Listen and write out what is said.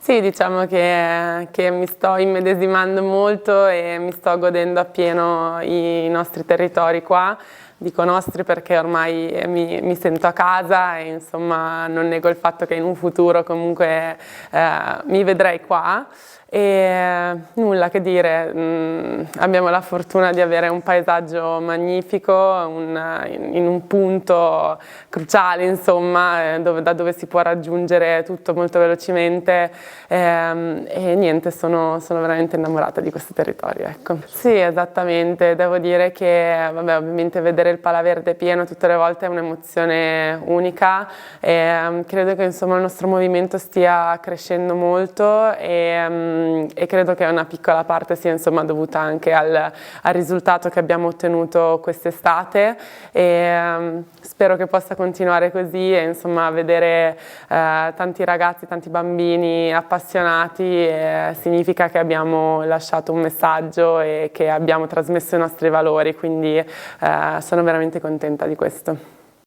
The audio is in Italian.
Sì, diciamo che mi sto immedesimando molto e mi sto godendo appieno i nostri territori qua. Dico nostri perché ormai mi sento a casa e insomma non nego il fatto che in un futuro comunque mi vedrei qua. E nulla che dire, abbiamo la fortuna di avere un paesaggio magnifico in un punto cruciale, insomma, da dove si può raggiungere tutto molto velocemente e niente, sono veramente innamorata di questo territorio, ecco. Sì, esattamente, devo dire che vabbè, ovviamente vedere il Palaverde pieno tutte le volte è un'emozione unica e credo che insomma il nostro movimento stia crescendo molto e credo che una piccola parte sia insomma dovuta anche al risultato che abbiamo ottenuto quest'estate e spero che possa continuare così e insomma vedere tanti ragazzi, tanti bambini appassionati significa che abbiamo lasciato un messaggio e che abbiamo trasmesso i nostri valori, quindi sono veramente contenta di questo.